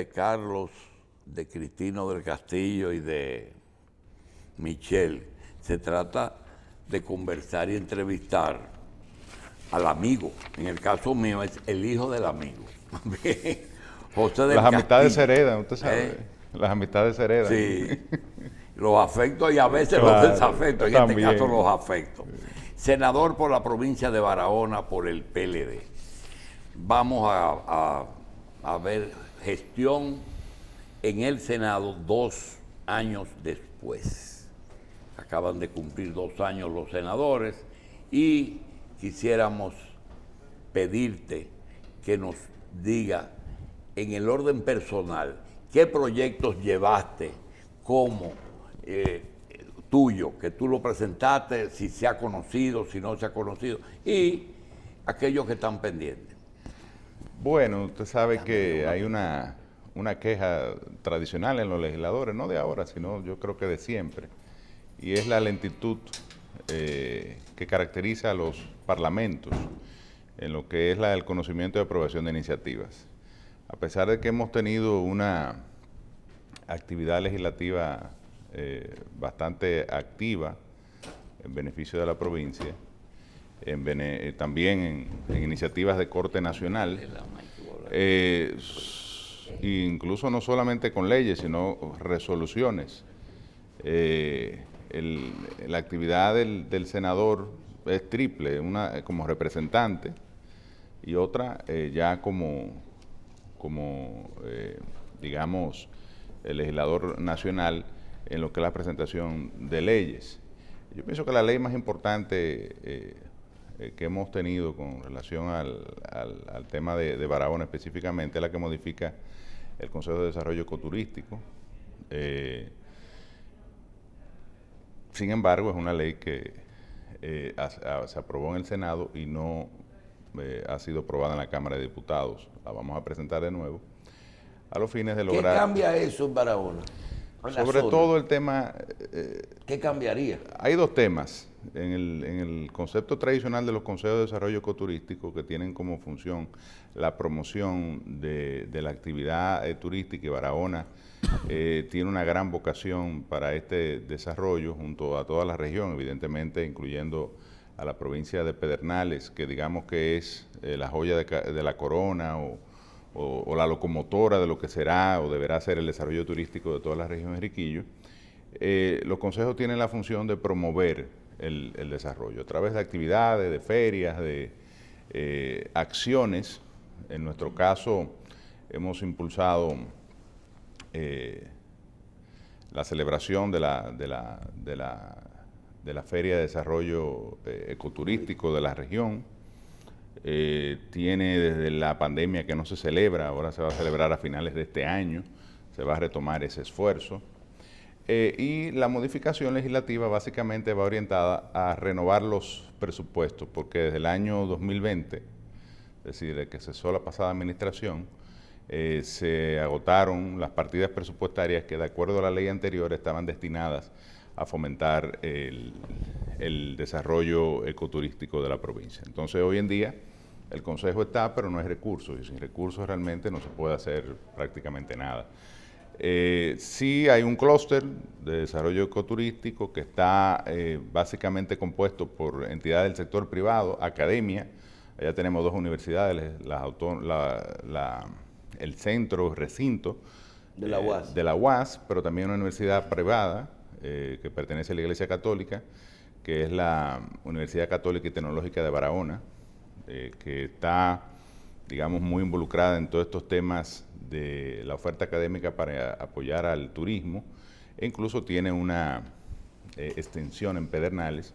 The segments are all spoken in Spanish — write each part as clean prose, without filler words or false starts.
de Carlos, de Cristino del Castillo y de Michelle. Se trata de conversar y entrevistar al amigo. En el caso mío es el hijo del amigo. José del Las amistades se Castillo. heredan, usted sabe. Las amistades se heredan. Sí, los afectos y a veces los Claro, desafectos, en este también. caso los afectos. Senador por la provincia de Barahona por el PLD. Vamos a ver gestión en el Senado 2 años después. Acaban de cumplir 2 años los senadores y quisiéramos pedirte que nos diga en el orden personal qué proyectos llevaste como tuyo, que tú lo presentaste, si se ha conocido, si no se ha conocido, y aquellos que están pendientes. Bueno, usted sabe que hay una queja tradicional en los legisladores, no de ahora, sino yo creo que de siempre, y es la lentitud que caracteriza a los parlamentos en lo que es el conocimiento y aprobación de iniciativas. A pesar de que hemos tenido una actividad legislativa bastante activa en beneficio de la provincia, también en iniciativas de corte nacional, incluso no solamente con leyes, sino resoluciones. La actividad del senador es triple, una como representante y otra ya digamos, el legislador nacional en lo que es la presentación de leyes. Yo pienso que la ley más importante que hemos tenido con relación al tema de Barahona específicamente es la que modifica el Consejo de Desarrollo Ecoturístico. Sin embargo, es una ley que se aprobó en el Senado y no ha sido aprobada en la Cámara de Diputados. La vamos a presentar de nuevo a los fines de lograr... ¿Qué cambia eso en Barahona? Sobre todo el tema... ¿Qué cambiaría? Hay dos temas en el concepto tradicional de los consejos de desarrollo ecoturístico que tienen como función la promoción de la actividad turística, y Barahona tiene una gran vocación para este desarrollo junto a toda la región, evidentemente incluyendo a la provincia de Pedernales, que digamos que es la joya de la corona o la locomotora de lo que será o deberá ser el desarrollo turístico de toda la región de Enriquillo. Los consejos tienen la función de promover el desarrollo a través de actividades, de ferias, de acciones. En nuestro caso hemos impulsado la celebración de la Feria de Desarrollo Ecoturístico de la región. Tiene desde la pandemia que no se celebra, ahora se va a celebrar a finales de este año, se va a retomar ese esfuerzo. Y la modificación legislativa básicamente va orientada a renovar los presupuestos, porque desde el año 2020, es decir, de que cesó la pasada administración, se agotaron las partidas presupuestarias que de acuerdo a la ley anterior estaban destinadas a fomentar el desarrollo ecoturístico de la provincia. Entonces hoy en día el Consejo está, pero no hay recursos, y sin recursos realmente no se puede hacer prácticamente nada. Sí hay un clúster de desarrollo ecoturístico que está básicamente compuesto por entidades del sector privado, academia. Allá tenemos 2 universidades, el centro, recinto de la UAS. De la UAS, pero también una universidad privada que pertenece a la Iglesia Católica, que es la Universidad Católica y Tecnológica de Barahona, que está, digamos, muy involucrada en todos estos temas de la oferta académica para apoyar al turismo, e incluso tiene una extensión en Pedernales.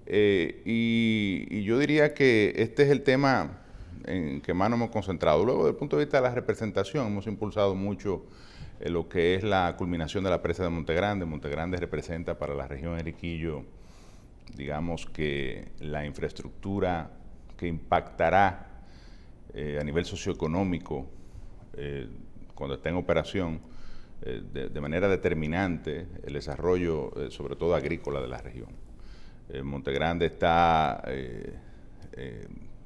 Y yo diría que este es el tema en que más nos hemos concentrado. Luego, desde el punto de vista de la representación, hemos impulsado mucho lo que es la culminación de la presa de Montegrande. Montegrande representa para la región de Enriquillo, digamos que la infraestructura que impactará a nivel socioeconómico cuando esté en operación de manera determinante el desarrollo, sobre todo agrícola, de la región. Montegrande está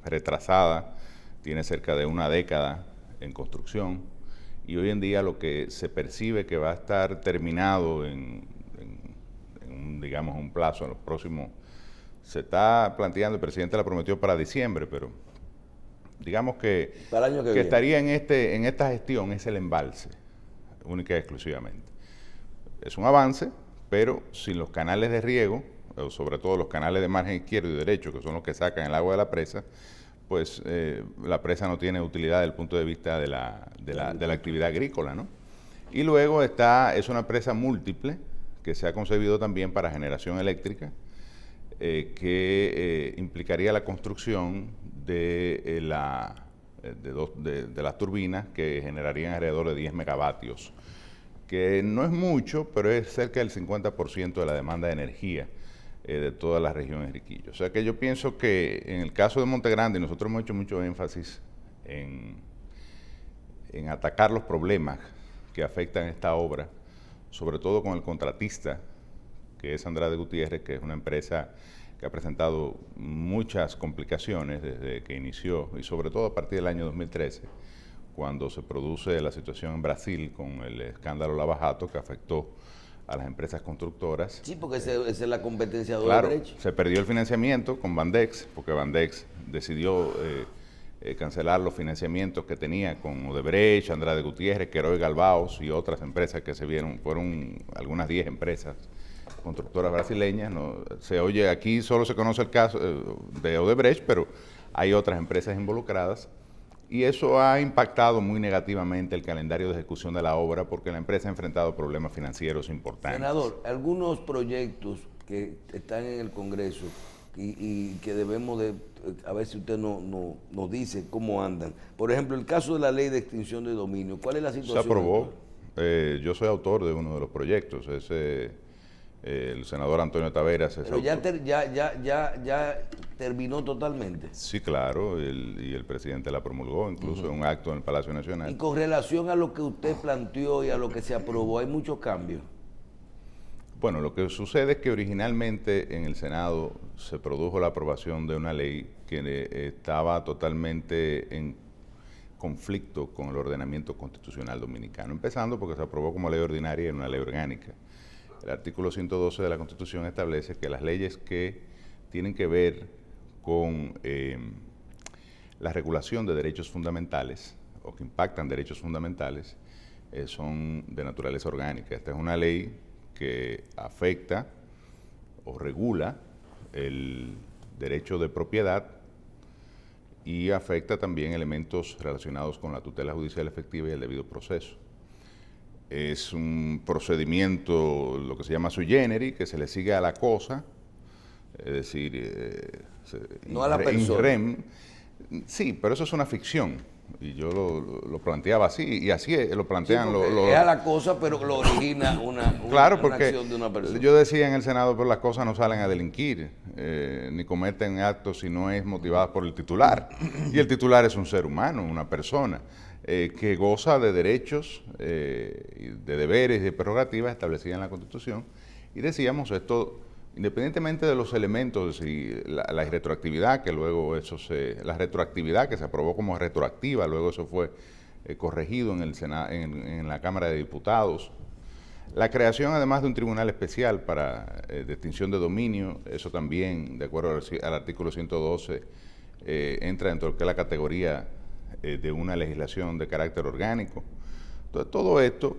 retrasada, tiene cerca de una década en construcción y hoy en día lo que se percibe que va a estar terminado digamos, un plazo, en los próximos, se está planteando, el presidente la prometió para diciembre, pero digamos que, para el año que viene. Estaría en esta gestión, es el embalse, única y exclusivamente. Es un avance, pero sin los canales de riego, sobre todo los canales de margen izquierdo y derecho, que son los que sacan el agua de la presa, pues la presa no tiene utilidad desde el punto de vista de la actividad agrícola, ¿no? Y luego es una presa múltiple, que se ha concebido también para generación eléctrica, que implicaría la construcción de las turbinas que generarían alrededor de 10 megavatios, que no es mucho, pero es cerca del 50% de la demanda de energía de toda la región Enriquillo. O sea que yo pienso que en el caso de Monte Grande, nosotros hemos hecho mucho énfasis en atacar los problemas que afectan esta obra, sobre todo con el contratista, que es Andrade Gutiérrez, que es una empresa que ha presentado muchas complicaciones desde que inició, y sobre todo a partir del año 2013, cuando se produce la situación en Brasil con el escándalo Lava Jato, que afectó a las empresas constructoras. Sí, porque esa es la competencia de Claro, Odebrecht. se perdió el financiamiento con Bandex, porque Bandex decidió cancelar los financiamientos que tenía con Odebrecht, Andrade Gutiérrez, Queroy Galbaos y otras empresas que se vieron, fueron algunas 10 empresas constructoras brasileñas. ¿No? Se oye, aquí solo se conoce el caso de Odebrecht, pero hay otras empresas involucradas. Y eso ha impactado muy negativamente el calendario de ejecución de la obra porque la empresa ha enfrentado problemas financieros importantes. Senador, algunos proyectos que están en el Congreso y que debemos de, a ver si usted nos dice cómo andan. Por ejemplo, el caso de la ley de extinción de dominio, ¿cuál es la situación? Se aprobó. Yo soy autor de uno de los proyectos, el senador Antonio Taveras. Pero ya terminó totalmente. Sí, claro, y el presidente la promulgó, incluso en un acto en el Palacio Nacional. Y con relación a lo que usted planteó y a lo que se aprobó, ¿hay muchos cambios? Bueno, lo que sucede es que originalmente en el Senado se produjo la aprobación de una ley que estaba totalmente en conflicto con el ordenamiento constitucional dominicano, empezando porque se aprobó como ley ordinaria y en una ley orgánica. El artículo 112 de la Constitución establece que las leyes que tienen que ver con la regulación de derechos fundamentales o que impactan derechos fundamentales son de naturaleza orgánica. Esta es una ley que afecta o regula el derecho de propiedad y afecta también elementos relacionados con la tutela judicial efectiva y el debido proceso. Es un procedimiento, lo que se llama sui generis, que se le sigue a la cosa, es decir, no a la persona. Rem. Sí, pero eso es una ficción. Y yo lo planteaba así, y así lo plantean. Sí, es a la cosa, pero lo origina claro, una acción de una persona. Yo decía en el Senado, pero las cosas no salen a delinquir, ni cometen actos si no es motivada por el titular. Y el titular es un ser humano, una persona, que goza de derechos, de deberes y de prerrogativas establecidas en la Constitución. Y decíamos esto, independientemente de los elementos y la retroactividad, que luego la retroactividad que se aprobó como retroactiva, luego eso fue corregido en el Senado, en la Cámara de Diputados. La creación además de un tribunal especial para de extinción de dominio, eso también, de acuerdo al artículo 112, entra dentro de lo que es la categoría de una legislación de carácter orgánico. Entonces, todo esto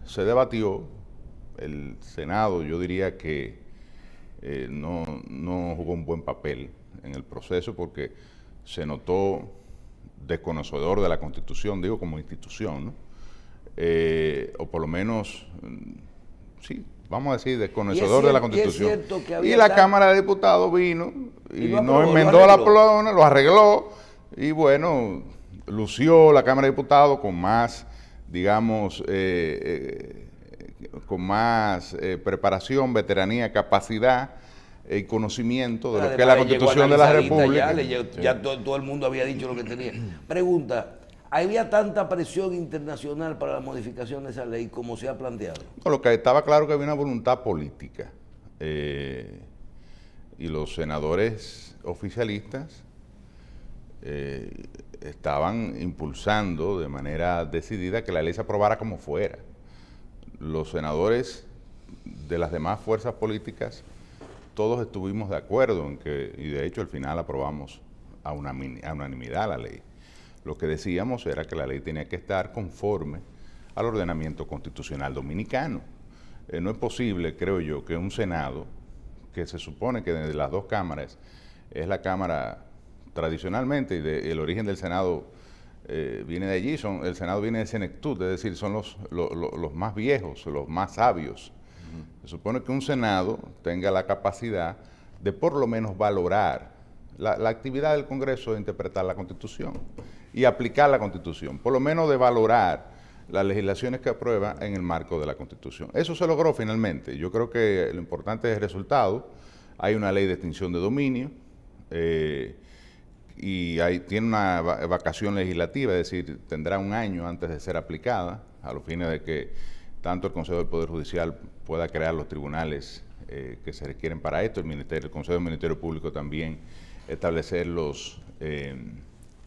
se debatió. El Senado, yo diría que no jugó un buen papel en el proceso porque se notó desconocedor de la Constitución, digo como institución, ¿no? O por lo menos, sí, vamos a decir, desconocedor de la Constitución. Y la Cámara de Diputados vino y no enmendó la plana, lo arregló, y bueno, lució la Cámara de Diputados con más, digamos, preparación, veteranía, capacidad y conocimiento de lo que es la Constitución de la República. Ya todo el mundo había dicho lo que tenía. Pregunta, ¿había tanta presión internacional para la modificación de esa ley como se ha planteado? No, lo que estaba claro que había una voluntad política. Y los senadores oficialistas estaban impulsando de manera decidida que la ley se aprobara como fuera. Los senadores de las demás fuerzas políticas, todos estuvimos de acuerdo en que, y de hecho al final aprobamos a unanimidad la ley. Lo que decíamos era que la ley tenía que estar conforme al ordenamiento constitucional dominicano. No es posible, creo yo, que un Senado, que se supone que de las dos cámaras es la cámara tradicionalmente, y el origen del Senado viene de allí, el Senado viene de senectud, es decir, son los más viejos, los más sabios. Se supone que un Senado tenga la capacidad de por lo menos valorar la actividad del Congreso de interpretar la Constitución y aplicar la Constitución, por lo menos de valorar las legislaciones que aprueba en el marco de la Constitución. Eso se logró finalmente. Yo creo que lo importante es el resultado. Hay una ley de extinción de dominio y tiene una vacación legislativa, es decir, tendrá un año antes de ser aplicada, a los fines de que tanto el Consejo del Poder Judicial pueda crear los tribunales que se requieren para esto, el Consejo del Ministerio Público también establecer los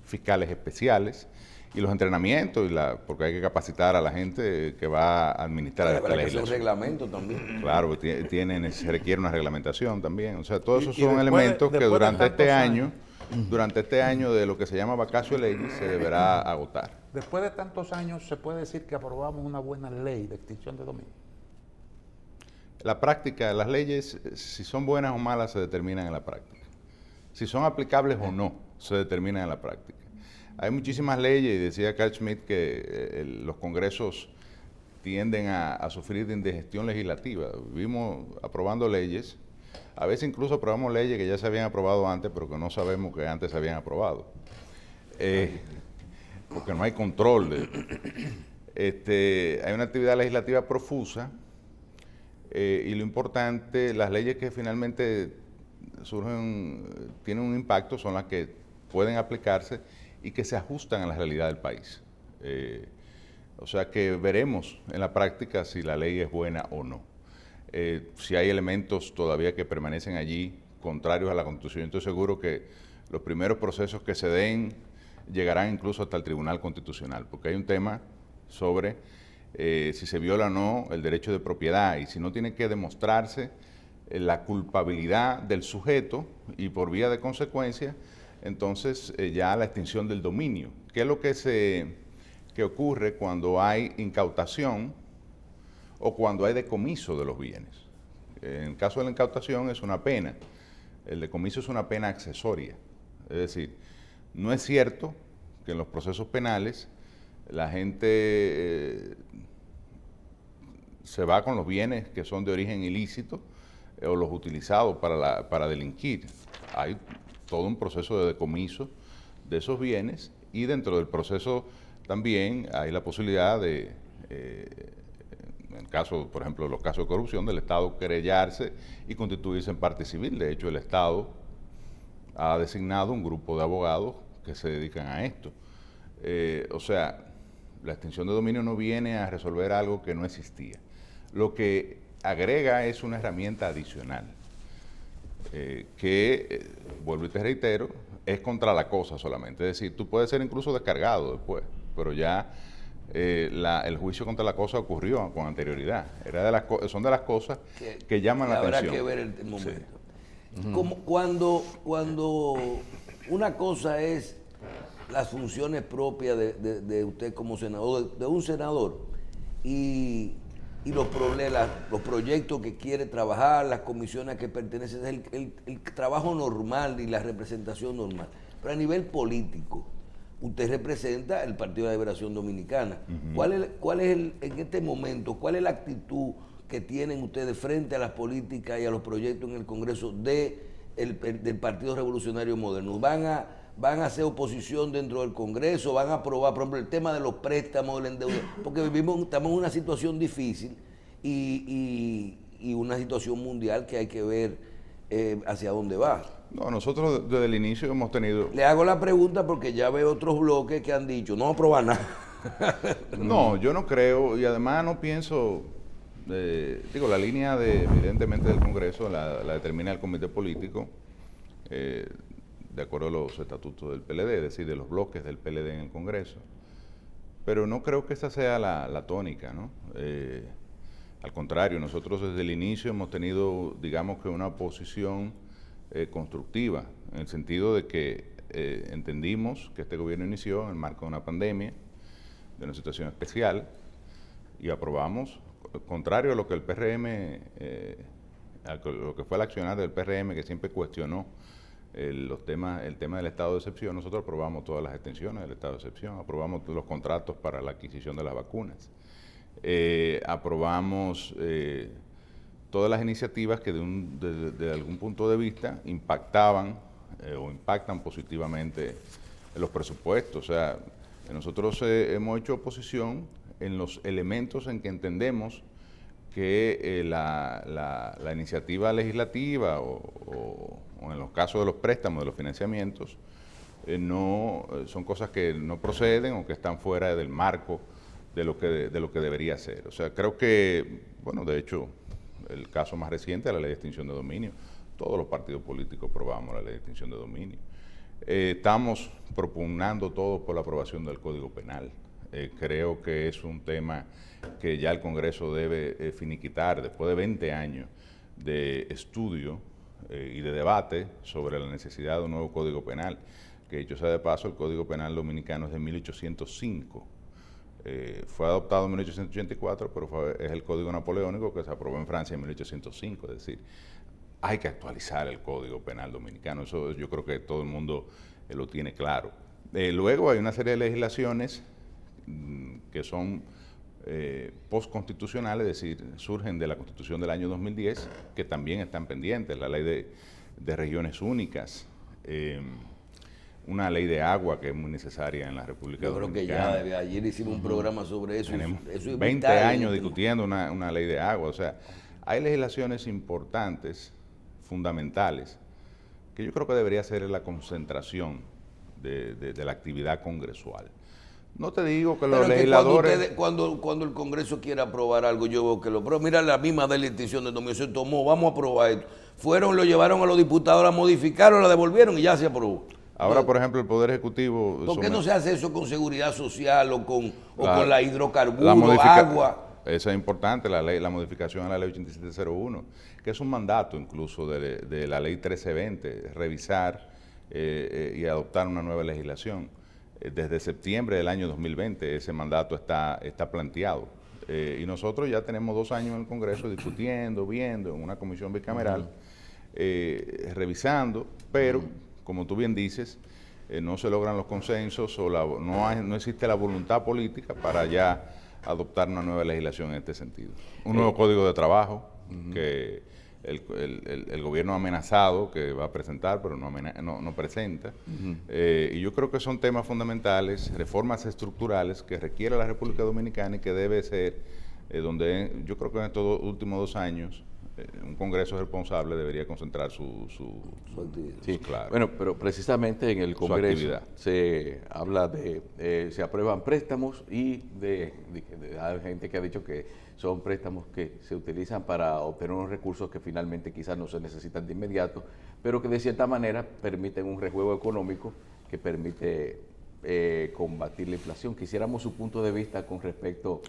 fiscales especiales y los entrenamientos, porque hay que capacitar a la gente que va a administrar esta legislación. Es un reglamento también. Claro, se requiere una reglamentación también. O sea, todos esos son elementos que durante este año de lo que se llama vacatio legis se deberá agotar. Después de tantos años, ¿se puede decir que aprobamos una buena ley de extinción de dominio? La práctica, las leyes, si son buenas o malas, se determinan en la práctica. Si son aplicables o no, se determinan en la práctica. Hay muchísimas leyes, y decía Carl Schmitt que los congresos tienden a sufrir de indigestión legislativa. Vivimos aprobando leyes, a veces incluso aprobamos leyes que ya se habían aprobado antes, pero que no sabemos que antes se habían aprobado. Porque no hay control. Hay una actividad legislativa profusa, y lo importante, las leyes que finalmente tienen un impacto son las que pueden aplicarse y que se ajustan a la realidad del país. O sea que veremos en la práctica si la ley es buena o no. Si hay elementos todavía que permanecen allí contrarios a la Constitución, estoy seguro que los primeros procesos que se den llegarán incluso hasta el Tribunal Constitucional, porque hay un tema sobre si se viola o no el derecho de propiedad, y si no tiene que demostrarse la culpabilidad del sujeto y por vía de consecuencia, entonces ya la extinción del dominio. ¿Qué es lo que ocurre cuando hay incautación o cuando hay decomiso de los bienes? En el caso de la incautación es una pena, el decomiso es una pena accesoria. Es decir, no es cierto que en los procesos penales la gente se va con los bienes que son de origen ilícito o los utilizados para delinquir. Hay todo un proceso de decomiso de esos bienes, y dentro del proceso también hay la posibilidad de, en el caso, por ejemplo, de los casos de corrupción, del Estado querellarse y constituirse en parte civil. De hecho, el Estado ha designado un grupo de abogados que se dedican a esto. O sea, la extinción de dominio no viene a resolver algo que no existía. Lo que agrega es una herramienta adicional, que, vuelvo y te reitero, es contra la cosa solamente. Es decir, tú puedes ser incluso descargado después, pero ya el juicio contra la cosa ocurrió con anterioridad. Son de las cosas que llaman la atención. Habrá que ver el momento. Sí. Como cuando una cosa es las funciones propias de usted como senador, de un senador, y los proyectos que quiere trabajar, las comisiones que pertenecen, el trabajo normal y la representación normal. Pero a nivel político, usted representa el Partido de la Liberación Dominicana. ¿Cuál es en este momento, cuál es la actitud que tienen ustedes frente a las políticas y a los proyectos en el Congreso del Partido Revolucionario Moderno? ¿Van a hacer oposición dentro del Congreso? ¿Van a aprobar, por ejemplo, el tema de los préstamos, del endeudamiento? Porque estamos en una situación difícil y una situación mundial que hay que ver hacia dónde va. No, nosotros desde el inicio hemos tenido... Le hago la pregunta porque ya veo otros bloques que han dicho, no aprobar nada. No, yo no creo, y además no pienso... la línea evidentemente del Congreso la determina el comité político. de acuerdo a los estatutos del PLD, es decir, de los bloques del PLD en el Congreso. Pero no creo que esa sea la tónica, ¿no? Al contrario, nosotros desde el inicio hemos tenido, digamos que una posición constructiva, en el sentido de que entendimos que este gobierno inició en el marco de una pandemia, de una situación especial, y aprobamos, contrario a lo que el PRM, a lo que fue el accionar del PRM, que siempre cuestionó el tema del estado de excepción. Nosotros aprobamos todas las extensiones del estado de excepción, aprobamos los contratos para la adquisición de las vacunas, aprobamos todas las iniciativas que de algún punto de vista impactaban o impactan positivamente en los presupuestos. O sea, nosotros hemos hecho oposición en los elementos en que entendemos que la iniciativa legislativa o en los casos de los préstamos, de los financiamientos, no son cosas que no proceden o que están fuera del marco de lo que debería ser. O sea, creo que, bueno, de hecho, el caso más reciente es la ley de extinción de dominio. Todos los partidos políticos aprobamos la ley de extinción de dominio. Estamos propugnando todos por la aprobación del Código Penal. Creo que es un tema que ya el Congreso debe finiquitar después de 20 años de estudio y de debate sobre la necesidad de un nuevo Código Penal, que dicho sea de paso, el Código Penal dominicano es de 1805. Fue adoptado en 1884, pero es el Código Napoleónico que se aprobó en Francia en 1805, es decir, hay que actualizar el Código Penal dominicano, eso yo creo que todo el mundo lo tiene claro. Luego hay una serie de legislaciones que son postconstitucionales, es decir, surgen de la Constitución del año 2010, que también están pendientes, la ley de regiones únicas, una ley de agua que es muy necesaria en la República Dominicana. Yo creo que ya, ayer hicimos un programa sobre eso. Tenemos eso es 20 vital, años discutiendo una ley de agua, o sea, hay legislaciones importantes, fundamentales, que yo creo que debería ser la concentración de la actividad congresual. No te digo que los legisladores... Cuando el Congreso quiera aprobar algo, yo veo que lo aprueba. Mira, la misma de la extinción de dominio se tomó, vamos a aprobar esto. Fueron, lo llevaron a los diputados, la modificaron, la devolvieron y ya se aprobó. Ahora, por ejemplo, el Poder Ejecutivo... ¿Por qué no se hace eso con seguridad social o con la hidrocarburos, agua? Eso es importante, la modificación a la ley 8701, que es un mandato incluso de la ley 1320, revisar y adoptar una nueva legislación. Desde septiembre del año 2020 ese mandato está planteado. Y nosotros ya tenemos 2 años en el Congreso discutiendo, viendo, en una comisión bicameral, revisando, pero, como tú bien dices, no se logran los consensos o no existe la voluntad política para ya adoptar una nueva legislación en este sentido. Un nuevo código de trabajo que el gobierno ha amenazado que va a presentar, pero no presenta. Y yo creo que son temas fundamentales, reformas estructurales que requiere la República Dominicana y que debe ser donde yo creo que en estos últimos 2 años un Congreso responsable debería concentrar su actividad. Sí, claro. Bueno, pero precisamente en el Congreso se habla se aprueban préstamos y hay gente que ha dicho que son préstamos que se utilizan para obtener unos recursos que finalmente quizás no se necesitan de inmediato, pero que de cierta manera permiten un rejuego económico que permite combatir la inflación. Quisiéramos su punto de vista con respecto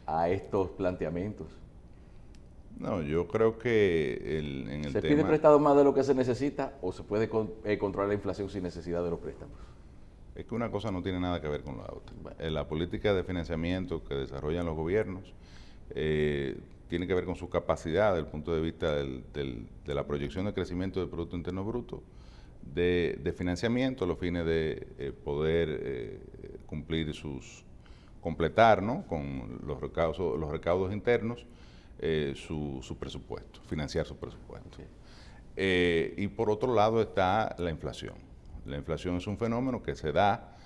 a estos planteamientos. No, yo creo que en el ¿Se tema... pide prestado más de lo que se necesita o se puede controlar la inflación sin necesidad de los préstamos? Es que una cosa no tiene nada que ver con la otra. La política de financiamiento que desarrollan los gobiernos tiene que ver con su capacidad, desde el punto de vista de la proyección de crecimiento del Producto Interno Bruto, de financiamiento a los fines de poder completar, ¿no?, con los recaudos internos, su presupuesto, financiar su presupuesto. Okay. Y por otro lado está la inflación. La inflación es un fenómeno que se da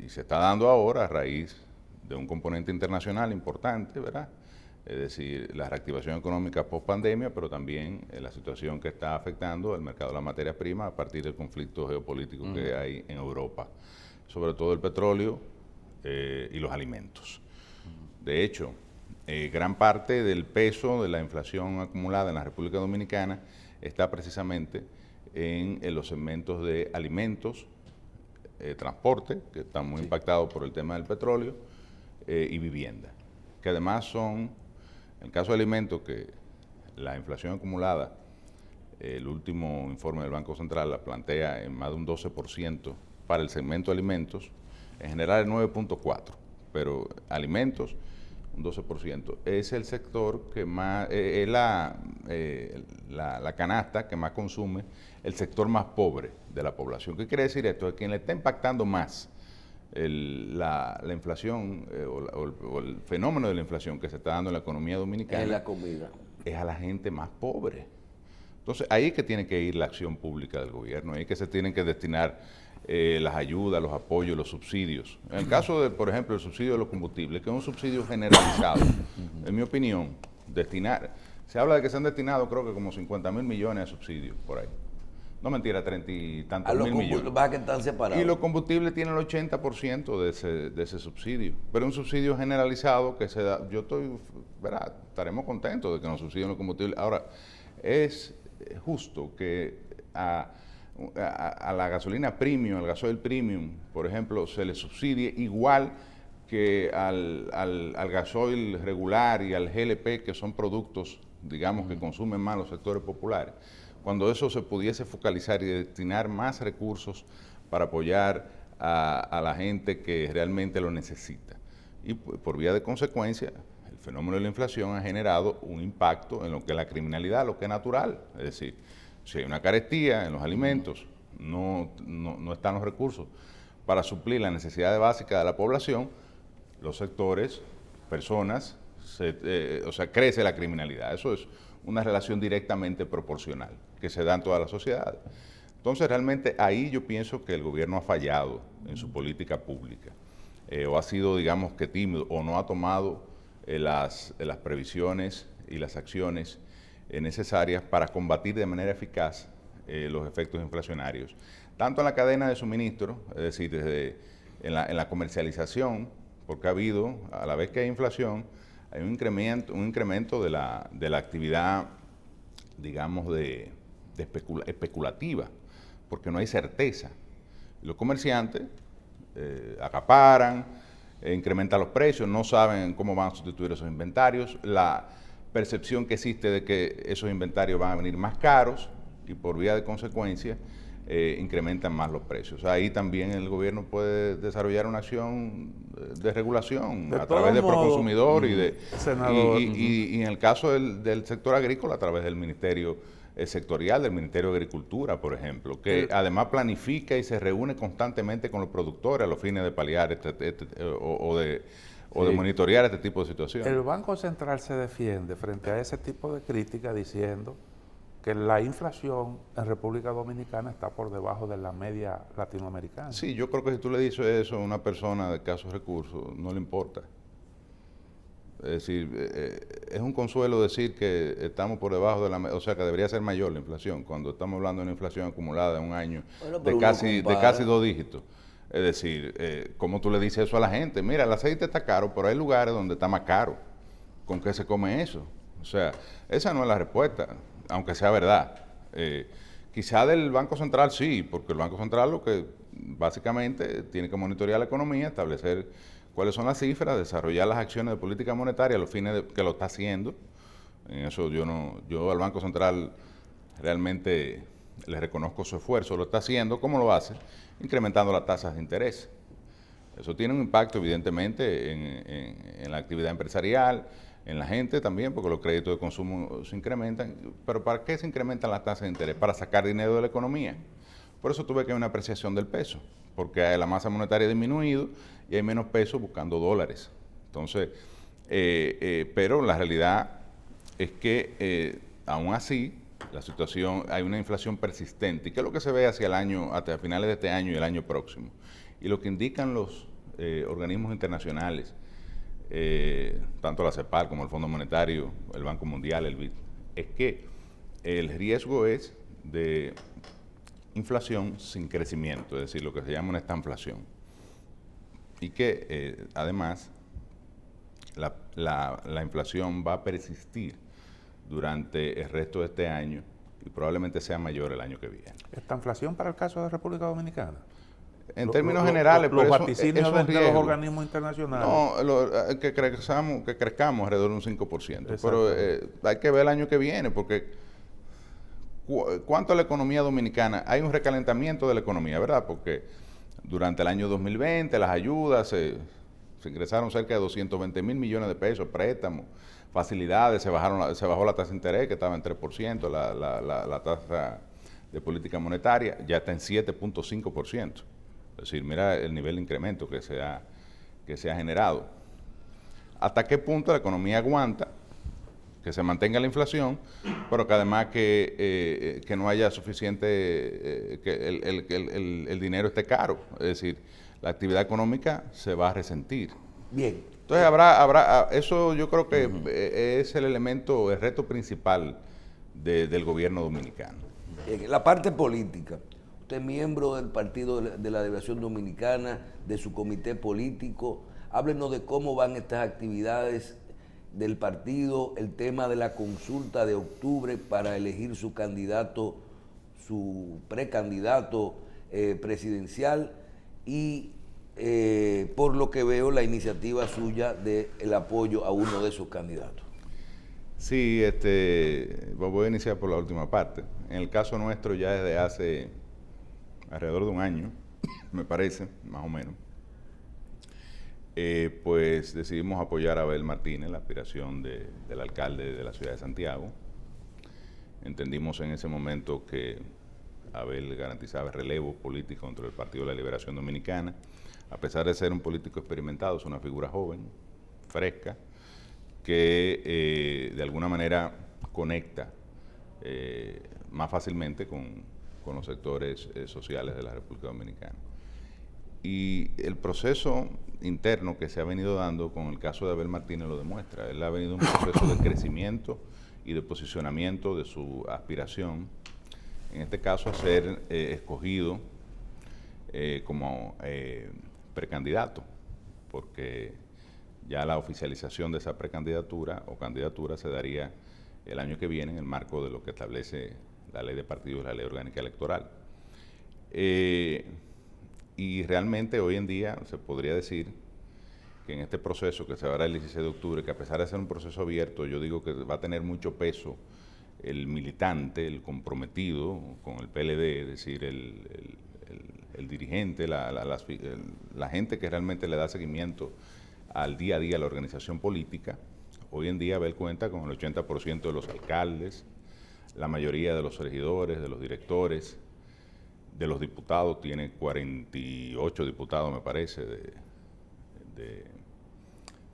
y se está dando ahora a raíz de un componente internacional importante, ¿verdad? Es decir, la reactivación económica post pandemia, pero también la situación que está afectando el mercado de las materias primas a partir del conflicto geopolítico que hay en Europa, sobre todo el petróleo y los alimentos. De hecho, gran parte del peso de la inflación acumulada en la República Dominicana está precisamente en los segmentos de alimentos, transporte, que están muy impactados por el tema del petróleo, y vivienda, que además son, en el caso de alimentos, que la inflación acumulada, el último informe del Banco Central la plantea en más de un 12% para el segmento de alimentos, en general es 9.4%, pero alimentos, un 12%. Es el sector que más, es la canasta que más consume el sector más pobre de la población. ¿Qué quiere decir esto? Es quien le está impactando más la inflación o el fenómeno de la inflación que se está dando en la economía dominicana. Es la comida. Es a la gente más pobre. Entonces, ahí es que tiene que ir la acción pública del gobierno, ahí es que se tienen que destinar las ayudas, los apoyos, los subsidios. En el caso de, por ejemplo, el subsidio de los combustibles, que es un subsidio generalizado, en mi opinión, se habla de que se han destinado creo que como 50.000 millones de subsidios por ahí. No mentira, 30 y tantos mil millones. Va que están separados. Y los combustibles tienen el 80% de ese subsidio. Pero un subsidio generalizado que se da, estaremos contentos de que nos subsidien los combustibles. Ahora, es justo que a la gasolina premium, al gasoil premium, por ejemplo, se le subsidie igual que al gasoil regular y al GLP, que son productos, digamos, que consumen más los sectores populares, cuando eso se pudiese focalizar y destinar más recursos para apoyar a la gente que realmente lo necesita. Y por vía de consecuencia, el fenómeno de la inflación ha generado un impacto en lo que es la criminalidad, lo que es natural. Es decir, si hay una carestía en los alimentos, no están los recursos para suplir las necesidades básicas de la población, los sectores, personas, crece la criminalidad. Eso es una relación directamente proporcional que se da en todas las sociedades. Entonces, realmente ahí yo pienso que el gobierno ha fallado en su política pública, o ha sido, digamos, que tímido, o no ha tomado las previsiones y las acciones necesarias para combatir de manera eficaz los efectos inflacionarios, tanto en la cadena de suministro, es decir, desde en la comercialización, porque ha habido, a la vez que hay inflación, hay un incremento de la actividad, digamos, especulativa, porque no hay certeza. Los comerciantes acaparan, incrementan los precios, no saben cómo van a sustituir esos inventarios, la percepción que existe de que esos inventarios van a venir más caros y por vía de consecuencia incrementan más los precios. Ahí también el gobierno puede desarrollar una acción de regulación a través de Proconsumidor y en el caso del sector agrícola a través del Ministerio sectorial, del Ministerio de Agricultura, por ejemplo, que además planifica y se reúne constantemente con los productores a los fines de paliar de monitorear este tipo de situaciones. El Banco Central se defiende frente a ese tipo de crítica diciendo que la inflación en República Dominicana está por debajo de la media latinoamericana. Sí, yo creo que si tú le dices eso a una persona de escasos recursos, no le importa. Es decir, es un consuelo decir que estamos por debajo de la media, o sea que debería ser mayor la inflación, cuando estamos hablando de una inflación acumulada en un año de casi 2 dígitos. Es decir, ¿cómo tú le dices eso a la gente? Mira, el aceite está caro, pero hay lugares donde está más caro. ¿Con qué se come eso? O sea, esa no es la respuesta, aunque sea verdad. Quizá del Banco Central sí, porque el Banco Central lo que básicamente tiene que monitorear la economía, establecer cuáles son las cifras, desarrollar las acciones de política monetaria a los fines de que lo está haciendo. En eso yo al Banco Central realmente le reconozco su esfuerzo, lo está haciendo. ¿Cómo lo hace? Incrementando las tasas de interés. Eso tiene un impacto evidentemente en la actividad empresarial, en la gente también, porque los créditos de consumo se incrementan. Pero ¿para qué se incrementan las tasas de interés? Para sacar dinero de la economía. Por eso tuve que hay una apreciación del peso, porque la masa monetaria ha disminuido y hay menos peso buscando dólares. Entonces, pero la realidad es que aún así la situación, hay una inflación persistente. ¿Y qué es lo que se ve hasta finales de este año y el año próximo? Y lo que indican los organismos internacionales, tanto la CEPAL como el Fondo Monetario, el Banco Mundial, el BID, es que el riesgo es de inflación sin crecimiento, es decir, lo que se llama una estanflación. Y que además la inflación va a persistir durante el resto de este año y probablemente sea mayor el año que viene. ¿Esta inflación para el caso de República Dominicana? En términos generales, los pero vaticinios eso es un de los riesgo. organismos internacionales. No, que crezcamos alrededor de un 5%. Pero hay que ver el año que viene, porque ¿cuánto a la economía dominicana? Hay un recalentamiento de la economía, ¿verdad? Porque durante el año 2020 las ayudas se ingresaron cerca de 220 mil millones de pesos, préstamos, facilidades, se bajó la tasa de interés, que estaba en 3%, la tasa de política monetaria ya está en 7.5%. Es decir, mira el nivel de incremento que se ha generado. ¿Hasta qué punto la economía aguanta que se mantenga la inflación, pero que además que no haya suficiente, que el dinero esté caro? Es decir, la actividad económica se va a resentir. Bien. Entonces eso yo creo que es el elemento, el reto principal del gobierno dominicano. La parte política. Usted es miembro del Partido de la Liberación Dominicana, de su comité político. Háblenos de cómo van estas actividades del partido, el tema de la consulta de octubre para elegir su candidato, su precandidato presidencial y por lo que veo la iniciativa suya del apoyo a uno de sus candidatos. Sí, voy a iniciar por la última parte. En el caso nuestro ya desde hace alrededor de un año, me parece, más o menos, pues decidimos apoyar a Abel Martínez, la aspiración del alcalde de la ciudad de Santiago. Entendimos en ese momento que Abel garantizaba el relevo político dentro del Partido de la Liberación Dominicana. A pesar de ser un político experimentado, es una figura joven, fresca, que de alguna manera conecta más fácilmente con los sectores sociales de la República Dominicana. Y el proceso interno que se ha venido dando con el caso de Abel Martínez lo demuestra. Él ha venido un proceso de crecimiento y de posicionamiento de su aspiración, en este caso a ser escogido como precandidato, porque ya la oficialización de esa precandidatura o candidatura se daría el año que viene en el marco de lo que establece la ley de partidos y la ley orgánica electoral. Y realmente hoy en día se podría decir que en este proceso que se dará el 16 de octubre, que a pesar de ser un proceso abierto, yo digo que va a tener mucho peso el militante, el comprometido con el PLD, es decir, el dirigente, la gente que realmente le da seguimiento al día a día a la organización política. Hoy en día Abel cuenta con el 80% de los alcaldes, la mayoría de los regidores, de los directores, de los diputados, tiene 48 diputados, me parece, de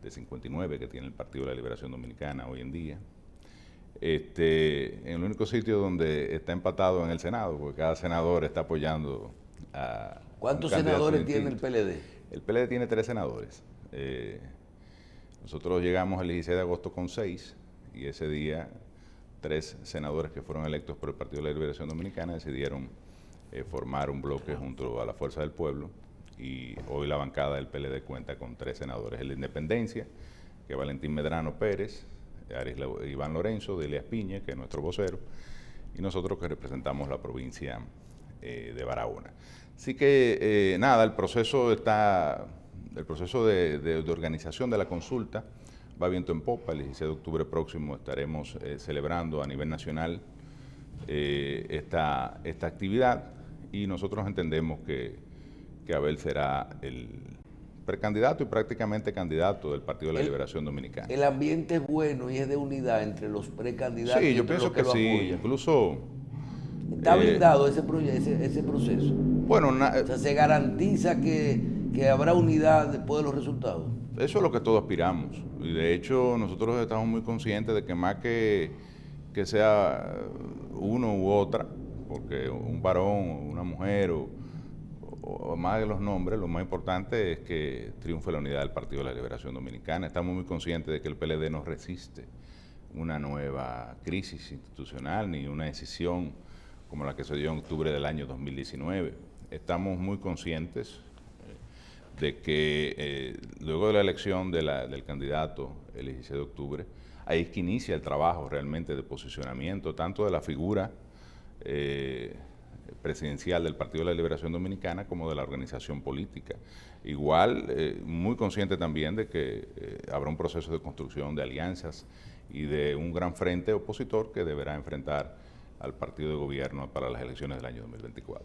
59 que tiene el Partido de la Liberación Dominicana hoy en día. En el único sitio donde está empatado en el Senado, porque cada senador está apoyando a... ¿Cuántos senadores tiene el PLD? El PLD tiene 3 senadores. Nosotros llegamos el 16 de agosto con 6 y ese día 3 senadores que fueron electos por el Partido de la Liberación Dominicana decidieron formar un bloque junto a la Fuerza del Pueblo, y hoy la bancada del PLD cuenta con 3 senadores. El de Independencia, que es Valentín Medrano Pérez, Iván Lorenzo, de Elias Piña, que es nuestro vocero, y nosotros que representamos la provincia de Barahona. Así que nada, el proceso de organización de la consulta va viento en popa. El 16 de octubre próximo estaremos celebrando a nivel nacional esta actividad, y nosotros entendemos que Abel será el precandidato y prácticamente candidato del Partido de la Liberación Dominicana. El ambiente es bueno y es de unidad entre los precandidatos. Sí, yo pienso que sí, apoyan. Incluso... ¿Está blindado ese proceso? Bueno, o sea, ¿se garantiza que habrá unidad después de los resultados? Eso es lo que todos aspiramos, y de hecho nosotros estamos muy conscientes de que más que sea uno u otra, porque un varón o una mujer o más de los nombres, lo más importante es que triunfe la unidad del Partido de la Liberación Dominicana. Estamos muy conscientes de que el PLD no resiste una nueva crisis institucional ni una decisión como la que se dio en octubre del año 2019. Estamos muy conscientes de que luego de la elección del candidato el 16 de octubre, ahí es que inicia el trabajo realmente de posicionamiento, tanto de la figura presidencial del Partido de la Liberación Dominicana como de la organización política. Igual, muy consciente también de que habrá un proceso de construcción de alianzas y de un gran frente opositor que deberá enfrentar al partido de gobierno para las elecciones del año 2024.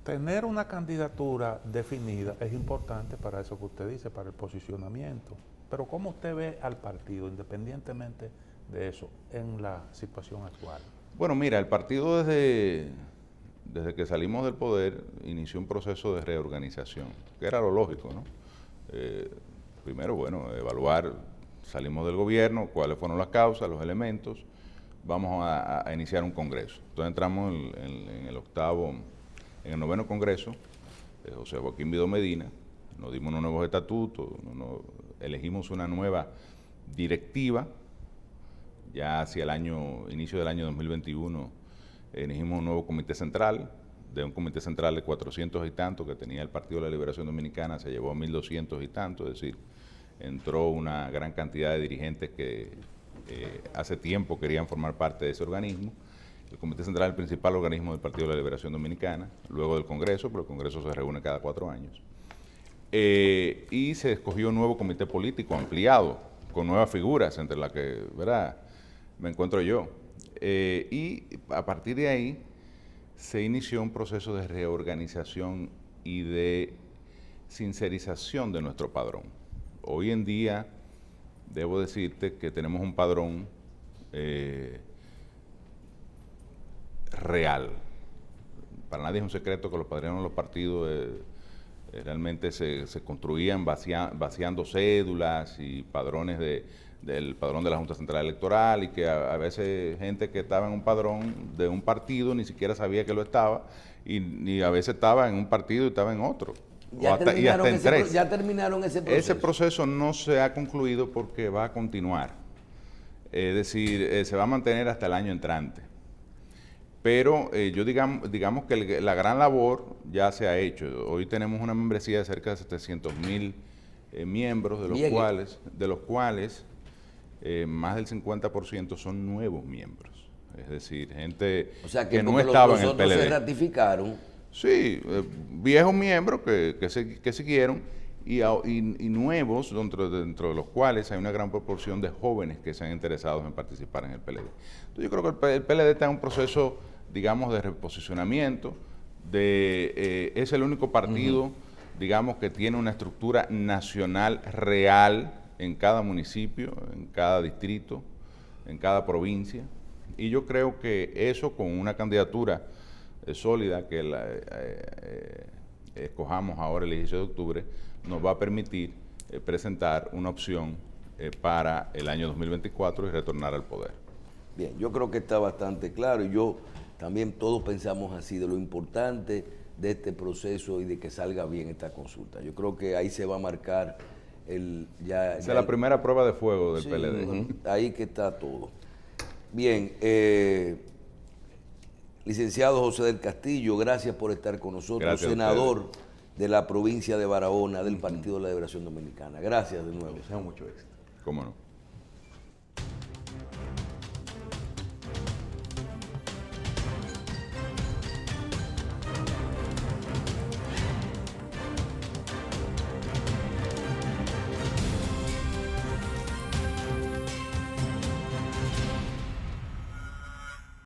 Tener una candidatura definida es importante para eso que usted dice, para el posicionamiento. Pero ¿cómo usted ve al partido, independientemente de eso, en la situación actual? Bueno, mira, el partido desde que salimos del poder inició un proceso de reorganización, que era lo lógico, ¿no? Primero, bueno, evaluar, salimos del gobierno, cuáles fueron las causas, los elementos, vamos a iniciar un congreso. Entonces entramos en el noveno congreso, José Joaquín Vidó Medina, nos dimos unos nuevos estatutos, elegimos una nueva directiva, ya hacia inicio del año 2021, elegimos un nuevo comité central, de un comité central de 400 y tantos que tenía el Partido de la Liberación Dominicana, se llevó a 1.200 y tantos, es decir, entró una gran cantidad de dirigentes que hace tiempo querían formar parte de ese organismo. El Comité Central es el principal organismo del Partido de la Liberación Dominicana, luego del Congreso, pero el Congreso se reúne cada 4 años. Y se escogió un nuevo comité político ampliado, con nuevas figuras, entre las que, ¿verdad?, me encuentro yo. Y a partir de ahí se inició un proceso de reorganización y de sincerización de nuestro padrón. Hoy en día, debo decirte que tenemos un padrón real. Para nadie es un secreto que los padrones de los partidos realmente se construían vaciando cédulas y padrones del padrón de la Junta Central Electoral, y que a veces gente que estaba en un padrón de un partido ni siquiera sabía que lo estaba, y a veces estaba en un partido y estaba en otro. Ya terminaron ese proceso. Ese proceso no se ha concluido porque va a continuar. Es decir, se va a mantener hasta el año entrante. Pero digamos que la gran labor ya se ha hecho. Hoy tenemos una membresía de cerca de 700,000 miembros, de los cuales más del 50% son nuevos miembros. Es decir, gente que no estaba en el PLD. Se ratificaron. Sí, viejos miembros que siguieron y nuevos, dentro de los cuales hay una gran proporción de jóvenes que se han interesado en participar en el PLD. Entonces yo creo que el PLD está en un proceso, digamos, de reposicionamiento, es el único partido, digamos, que tiene una estructura nacional real en cada municipio, en cada distrito, en cada provincia, y yo creo que eso, con una candidatura sólida que escojamos ahora el 16 de octubre, nos va a permitir presentar una opción para el año 2024 y retornar al poder. Bien, yo creo que está bastante claro, y yo también todos pensamos así de lo importante de este proceso y de que salga bien esta consulta. Yo creo que ahí se va a marcar Esa es la primera prueba de fuego del PLD. Ahí que está todo. Bien, licenciado José del Castillo, gracias por estar con nosotros, gracias, senador de la provincia de Barahona del Partido de la Liberación Dominicana. Gracias de nuevo. Deseo mucho éxito. ¿Cómo no?